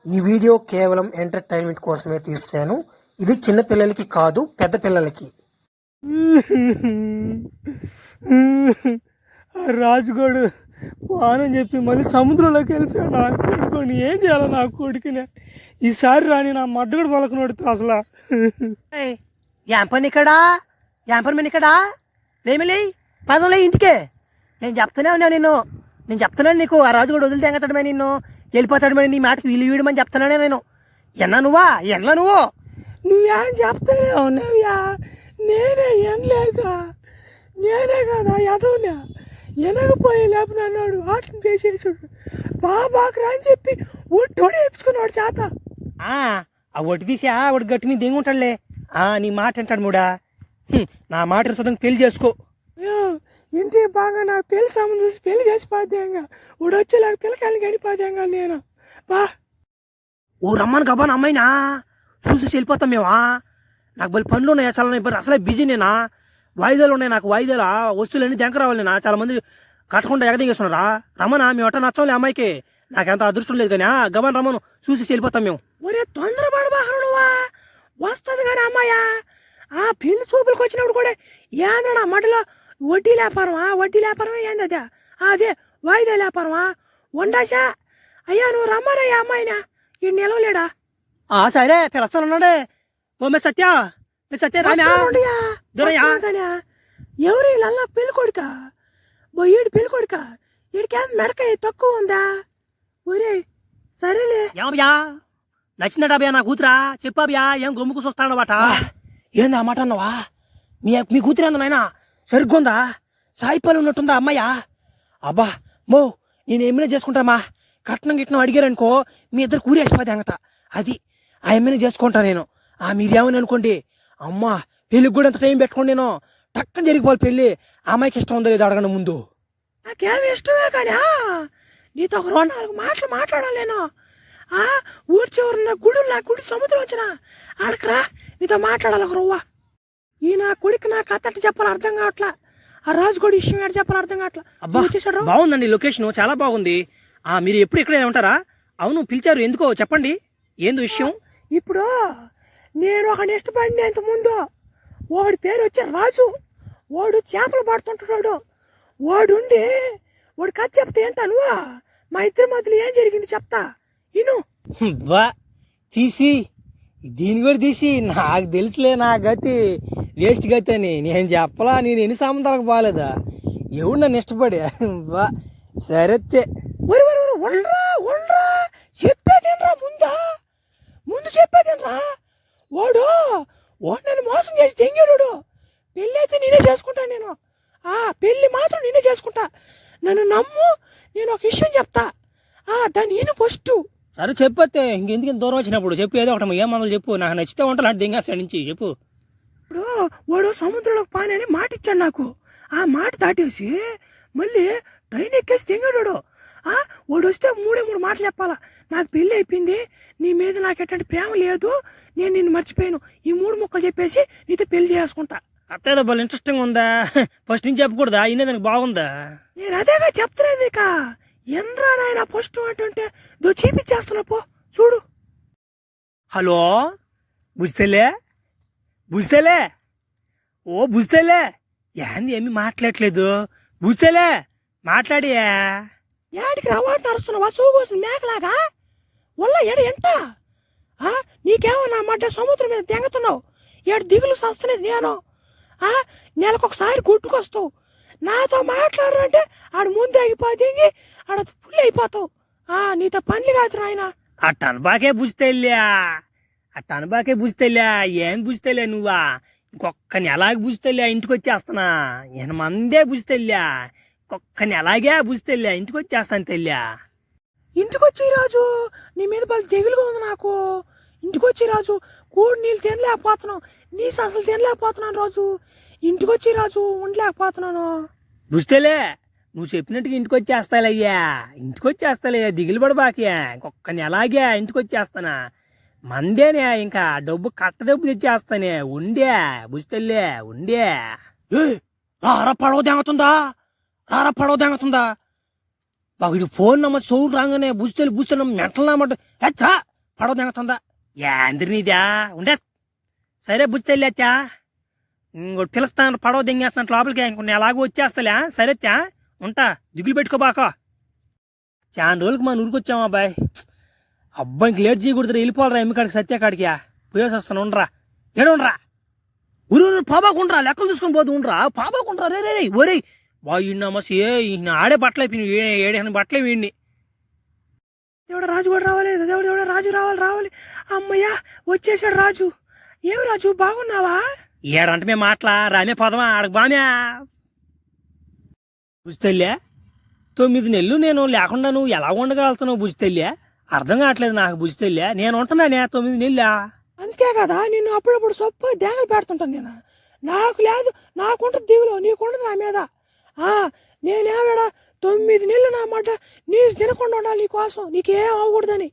ఈ వీడియో కేవలం ఎంటర్టైన్మెంట్ కోసమే తీస్తాను. ఇది చిన్న పిల్లలకి కాదు, పెద్ద పిల్లలకి. రాజుగోడు వానని చెప్పి మళ్ళీ సముద్రంలోకి వెళ్ళిపోయాడు. నా కొడుకుని ఏం చేయాలి? నా కొడుకునే ఈసారి రాని నా మడ్డగడు పలకనోడుతూ అసలు ఏం పని ఇక్కడ లేమిలే పదంలే ఇంటికే. నేను చెప్తూనే ఉన్నాను నేను చెప్తున్నాను నీకు. ఆ రాజు కూడా వదిలితే ఎంగతాడమే, నిన్ను వెళ్ళిపోతాడు నీ మాటకి వీలు వీడమని చెప్తున్నానే నేను. ఎన్నా నువ్వేం చెప్తానే ఉన్నావ్యా? నేనే ఎనలేదా? నేనే కదా ఎదవునా? ఎనకపోయి లేపనన్నాడు, ఆటం చేసేసాడు. బాబాకు అని చెప్పి ఒట్టోడే వేపించుకున్నాడు చేత. ఆ ఒట్టి తీసి ఒకటి గట్టి మీద దిగుంటాడులే. నీ మాట అంటాడు మూడా. నా మాట రుసడం పెళ్లి చేసుకో. ఇంటి బాగా నాకు పెళ్లి సంబంధం చూసి పెళ్లి చేసి పాద్యాంగా వాడు వచ్చేలాగా పిల్లకాయలు కనిపాద్యాంగా నేను బా. ఓ రమ్మను గబాన్ అమ్మాయినా చూసి వెళ్ళిపోతాం మేమా. నాకు బలి పనులు ఉన్నాయి, చాలా ఉన్నాయి. అసలే బిజీ నేనా, వాయిదాలు ఉన్నాయి నాకు. వాయిదాలు వస్తువులన్నీ దెంక రావాలినా. చాలా మంది కట్టకుండా ఎగదిగేస్తున్నారా. రమ్మనా, మేము అట్ట నచ్చంలే అమ్మాయికి. నాకెంత అదృష్టం లేదు కానీ గబాన్ రమ్మను చూసి వెళ్ళిపోతాం మేము. ఒరే తొందరపడబాహరు నువ్వా, వస్తుంది కానీ అమ్మాయా. ఆ పెళ్లి చూపులకు వచ్చినప్పుడు కూడా ఏంద్రా మడిలో వడ్డీ వ్యాపారమా ఏంది అదే? అదే వాయిదా వ్యాపారమా? వండాసా అయ్యా నువ్వు రమ్మనయ్యా అమ్మాయినా, ఈ నిలవలేడా? సరే పిలుస్తానన్నాడే. ఓ మే సత్య ఎవరు వీళ్ళల్లా పెళ్లి కొడుక? ఈడు పెళ్లి కొడుక? వీడికేం మెడక తక్కువ ఉందా? ఒరే సరేలే. ఏమయ్యా నచ్చిందట అబ్యా నా కూతురా? చెప్పాబ్యా, ఏం గొమ్ముకు చూస్తానమాట? ఏంది ఆ మాట అన్నావా? మీ కూతురు ఏందా నాయనా? సరిగ్గుందా? సాయిపాలు ఉన్నట్టుందా అమ్మాయ్యా? అబ్బా మో, నేను ఏమైనా చేసుకుంటామా. కట్నం అడిగారనుకో మీ ఇద్దరు కూరేసిపోతే అంగత. అది ఆ ఏమైనా చేసుకుంటా నేను. మీరేమని అనుకోండి. అమ్మా పెళ్ళికి కూడా ఎంత టైం పెట్టుకోండి. నేను టక్కన జరిగిపోవాలి పెళ్ళి. అమ్మాయికి ఇష్టం ఉందో లేదో అడగండి ముందు. నాకేమి ఇష్టమే కానీ నీతో ఒక 2-4 మాటలు మాట్లాడాలి నేను. ఊరి చివరిన గుడి సముద్రం వచ్చిన ఆడకరా నీతో మాట్లాడాలి ఒక రవ్వ. ఈ నా కొడుకు నాకు అత్తట్టు చెప్పాలి అర్థం కావట్లా. ఆ రాజుగోడి విషయం ఏడు చెప్పాలి అర్థం కావట్లా. అబ్బా బాగుందండి లొకేషన్, చాలా బాగుంది. మీరు ఎప్పుడు ఇక్కడే ఉంటారా? అవును పిలిచారు ఎందుకో చెప్పండి, ఏందో విషయం? ఇప్పుడు నేను ఒకడిని ఇష్టపడినంత ముందు వాడి పేరు వచ్చి రాజు. వాడు చేపలు పడుతుంటాడు. వాడుండి వాడు కథ చెప్తే ఏంటా నువ్వా? మా ఇద్దరి మధ్యలో ఏం జరిగింది చెప్తా ఇను. బా తీసి దీని కూడా తీసి నాకు తెలుసులే నా గతి వేస్ట్ గతి అని. నేను చెప్పలా, నేను ఎన్ని సంబంధాలకు బాగాలేదా? ఎవడు నన్ను ఇష్టపడి బా సరే ఉండరా చెప్పేదేనరా ముందు చెప్పేదేనరా. వాడు నన్ను మోసం చేసి తెంగాడు. పెళ్ళి అయితే నేనే చేసుకుంటా. నేను పెళ్ళి మాత్రం నేనే చేసుకుంటా. నన్ను నమ్ము, నేను ఒక విషయం చెప్తా. దాన్ని ఈయన ఫస్ట్. సరే చెప్పొస్తే ఇంకెందుకు దూరం వచ్చినప్పుడు చెప్పు, ఏదో ఒకటి ఏం మందులు చెప్పు. నాకు నచ్చితే ఉంటాను అంటే దింగేస్తాడు నుంచి చెప్పు. ఇప్పుడు వాడు సముద్రంలోకి పాని అని మాట ఇచ్చాడు నాకు. ఆ మాట దాటేసి మళ్ళీ ట్రైన్ ఎక్కేసి తెంగాడు. వాడు వస్తే 3 మాటలు చెప్పాలా. నాకు పెళ్ళి అయిపోయింది, నీ మీద నాకు ఎట్లాంటి ప్రేమ లేదు, నేను నిన్ను మర్చిపోయాను, ఈ 3 ముక్కలు చెప్పేసి నీతో పెళ్లి చేసుకుంటా. అత్తేదో బాగా ఇంట్రెస్టింగ్ ఉందా? ఫస్ట్ నుంచి చెప్పకూడదా? ఇన్నేదానికి బాగుందా? నేను అదేగా చెప్తున్నది. ఇక ఎండ్రా నాయన ఫస్ట్ అంటుంటే చూపించేస్తున్నా పో చూడు. హలో బుజ్జితేలే ఓ బుజ్జితేలే, ఏంది ఏమి మాట్లాడట్లేదు? బుజ్జితేలే మాట్లాడియా? ఏడికి రవాటు నడుస్తున్నావా? సూగోసిన మేకలాగా వల్ల ఎంట. నీకేమో నా మధ్య సముద్రం మీద తెంగుతున్నావు. ఏడు దిగులు సస్తున్నది నేను. నెలకొకసారి గుట్టుకొస్తావు. నాతో మాట్లాడారంటే ఆడు ముందు ఆగిపోయి ఆడ ఫుల్ అయిపోతావు. నీతో పనులు కాదు నాయన. అట్ట అనబాకే బుజ్జితేలే ఏం బుజ్జితేలే నువ్వా? ఇంకొక్కని ఎలాగే బుజ్జితేలే ఇంటికి వచ్చేస్తున్నా. నేను మందే బుజ్జితేలే, ఇంకొక్కని ఎలాగే బుజ్జితేలే ఇంటికి వచ్చేస్తాను తెల్లా. ఇంటికి వచ్చి రాజు నీ మీద బలి దిగులుగా ఉంది నాకు. ఇంటికి వచ్చి రాజు కూడి నీళ్ళు తినలేకపోతున్నావు, నీసు అసలు తినలేకపోతున్నాను రాజు. ఇంటికి వచ్చి రాజు ఉండలేకపోతున్నాను. బుజ్జితేలే నువ్వు చెప్పినట్టుగా ఇంటికి వచ్చేస్తాలయ్యా, దిగులు పడబాకయ్యా. ఇంకొక్కని ఎలాగే ఇంటికి వచ్చేస్తానా. మందేనే ఇంకా డబ్బు కట్టదబ్బు తెచ్చేస్తానే. బుజ్జితేలే రారా పడవ తెంగుతుందా? వీడు ఫోన్ నమ్మ చౌరు రాగానే బుజ్జితేలు మెంటలు నమ్మంట. పడవ దింగుతుందా యాంద్రి నీదా ఉండే సరే బుజ్జితల్లేత్యా ఇంకోటి పిలుస్తాను పడవ దింగేస్తాను లోపలికి ఇంకొన్ని ఎలాగో వచ్చేస్తలే సరేత్యా ఉంటా దిగులు పెట్టుకోబాక చాలా రోజులకి మన ఊరికి వచ్చాము అబ్బాయి అబ్బాయి ఇంక లేట్ చేయకూడదు వెళ్ళిపోవాలరా ఎమ్మికాడికి సత్యకాడికి పోయేసి వస్తాను ఉండరా ఏడుండ్రా ఊరు పాబాకుండ్రా లెక్కలు చూసుకొని పోతూ ఉండరా పాబాకుండ్రా రే రే ఒరే బాగున్నామస్ ఆడే బట్టలు అయిపోయి ఏడైనా బట్టలే వీడిని దేవుడు రాజు కూడా రావాలి దేవుడు రాజు రావాలి అమ్మయ్యా వచ్చేసాడు రాజు ఏమి రాజు బాగున్నావా ఏడంటే మేము మాటలా రామే పదమా ఆడకు బానే బుజ్జితల్లే 9 నెలలు నేను లేకుండా నువ్వు ఎలా ఉండగలుగుతున్నావు బుజ్జితల్లే అర్థం కావట్లేదు నాకు బుజ్జితల్లే నేను ఉంటున్నానే 9 నెలలా అందుకే కదా నేను అప్పుడప్పుడు సొప్పు దేగలు పెడుతుంటాను నేను నాకు లేదు నాకుంటుంది దిగులు నీకుండదు నా మీద నేనేవాడా 9 నెలలు నా మాట నీ తినకుండా ఉండాలి నీకోసం నీకేం అవ్వకూడదని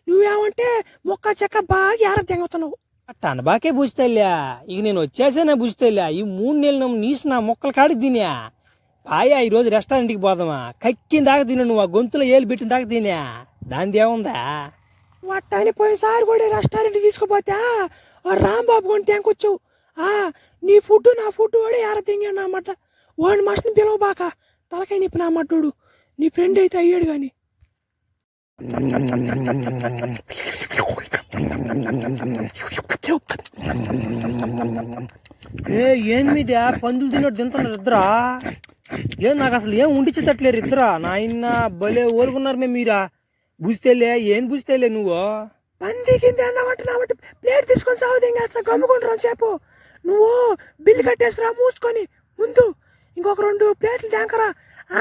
నువ్వేమంటే మొక్క చెక్క బాగా ఎర తెంగుతున్నావు తనబాకే బుజ్జితల్లే ఇక నేను వచ్చేసానే బుజ్జితల్లే ఈ 3 నెలలు నీసు నా మొక్కలు కాడికి తినా పాయా ఈరోజు రెస్టారెంట్కి పోదామా కక్కిన దాకా తిన నువ్వు ఆ గొంతులో ఏలు పెట్టిన దాకా తినా దాని ఏముందా వట్టని పోయినసారి కూడా రెస్టారెంట్ తీసుకుపోతే రాంబాబు కొని తెంకొచ్చావు నీ ఫుడ్ నా ఫుడ్ వాడే ఎర తెంగాడు నా మాట వాడిని మస్ట్ని పిలవబాక తలకాయ నిప్పి నా మట్టుడు నీ ఫ్రెండ్ అయితే అయ్యాడు కానీ ఏం మీద పందులు తిన్నట్టు తింటున్నారు ఇద్దరా ఏం నాకు అసలు ఏం ఉండిచ్చేటట్లేరు ఇద్దరా నాయన భలే ఓలుకున్నారు మేము మీరా బుజ్జితేలే ఏం బుజ్జితేలే నువ్వు పంది కింద అన్నామంటే నా బట్టి ప్లేట్ తీసుకొని సాగుతా గమ్ముకుంటారు చెప్పు నువ్వు బిల్లు కట్టేసిరా మూసుకొని ముందు ఇంకొక 2 ప్లేట్లు తెంకరా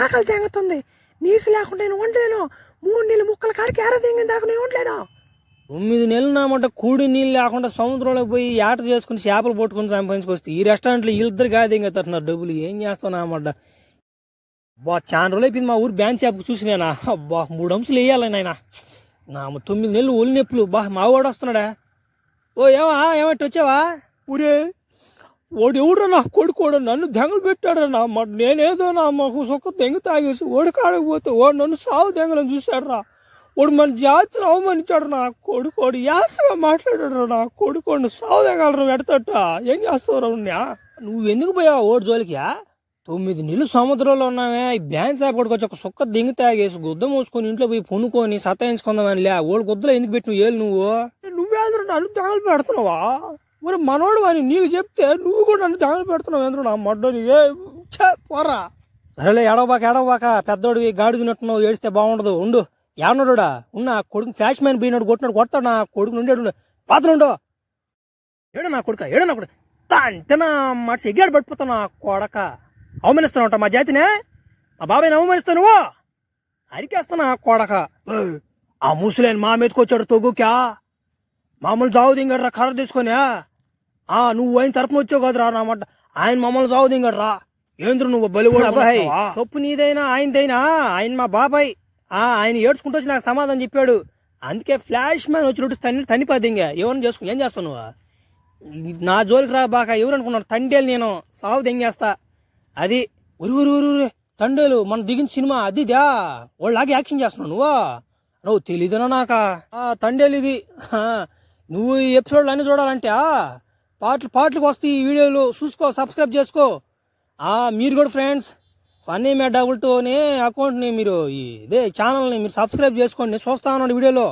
ఆకలి తెంగుతుంది నీసు లేకుండా నేను వండలేను 3 నెలలు ముక్కల కాడికి ఎర తెంగిన దాకా నేను వండలేను 9 నెలలు నామంట కూడి నీళ్ళు లేకుండా సముద్రంలోకి పోయి ఆట చేసుకుని చేపలు పట్టుకుని సంపాదించుకొస్తే ఈ రెస్టారెంట్లో వీళ్ళిద్దరు కాదు ఇంకా తట్టున్నారు డబ్బులు ఏం చేస్తావు నామంట బా చాలా రోజులు అయిపోయింది మా ఊరు బ్యాంక్ షాప్కి చూసినానా అబ్బా 3 అంశాలు వేయాలి నాయన నా 9 నెలలు ఒళ్ళు నొప్పులు బా మా వాడు వస్తున్నాడా ఓ ఏమంటే వచ్చావా ఊరే వాడు ఎవడరా నా కొడుకోడు నన్ను దెంగలు పెట్టాడు నా నేనేదో నా మాకు సొక్క దెంగ తాగేసి ఓడి కాడకపోతే వాడు నన్ను సాగు దెంగలను చూశాడు రా వాడు మన జాతిని అవమానించాడు నా కొడుకోడు యాసగా మాట్లాడాడు నా కొడుకోడు సాగు దెంగలరా పెడతాట ఏం చేస్తావు నువ్వు ఎందుకు పోయావు ఓడి జోలికి 9 నెలలు సముద్రంలో ఉన్నామే ఈ బ్యాంక్ షాప్ కొడుకు వచ్చి ఒక సుక్క దింగి తాగేసి గుద్ద మూసుకొని ఇంట్లో పోయి పొనుకొని సతాయించుకుందామని లే ఓడి గుద్దలో ఎందుకు పెట్టిన ఏళ్ళు నువ్వేంద్ర నన్ను దెంగలు పెడుతున్నావా మరి మనోడు అని నీకు చెప్తే నువ్వు కూడా నన్ను దెంగలు పెడుతున్నావు ఏంద్ర నా మడ్డని పోరా సరేలే ఏడవబాక పెద్దోడివి గాడి తిన్నట్టున్నావు ఏడిస్తే బాగుండదు ఉండు ఏమన్నాడా ఉన్నా కొడుకు ఫ్లాష్ మ్యాన్ పోయినాడు కొట్టాడు నా కొడుకు నుండి పాత్రుండు ఏడు నా కొడుకు అంటే నా మాట ఎగ్గాడు పడిపోతావు నా కొడక అవమానిస్తావు మా జాతినే మా బాబాయ్ని అవమానిస్తావు నువ్వు అరికేస్తానా కొడక ఆ ముసలేని మా మీదకి వచ్చాడు తొగ్గుక్యా మామూలు జావు దింగడ్రా కర్ర తీసుకొని నువ్వు ఆయన తరపున వచ్చావు కదరా నా మాట ఆయన మమ్మల్ని జావు దింగడ్రా ఏంద్ర నువ్వు బలి కూడా అబ్బాయి తప్పు నీదైనా ఆయనదైనా ఆయన మా బాబాయ్ ఆయన ఏడ్చుకుంటూ వచ్చి నాకు సమాధానం చెప్పాడు అందుకే ఫ్లాష్ మ్యాన్ వచ్చినట్టు తనిపోద్ది ఏమన్నా చేసుకో ఏం చేస్తావు నువ్వు నా జోలికి రా బాక ఎవరు అనుకున్నారు తండేలు నేను సాగు దెంగేస్తా అది ఊరు తండేలు మనం దిగిన సినిమా అదిదా వాళ్ళలాగే యాక్షన్ చేస్తున్నావు నువ్వు తెలీదనా నాకా తండేలు ఇది నువ్వు ఈ ఎపిసోడ్లు అన్నీ చూడాలంటే పాటలకు వస్తాయి ఈ వీడియోలు చూసుకో సబ్స్క్రైబ్ చేసుకో మీరు కూడా ఫ్రెండ్స్ ఫన్నీ మ్యాట్ 22 అనే అకౌంట్ని మీరు ఇదే ఛానల్ని మీరు సబ్స్క్రైబ్ చేసుకోండి చూస్తా ఉన్నాడు వీడియోలో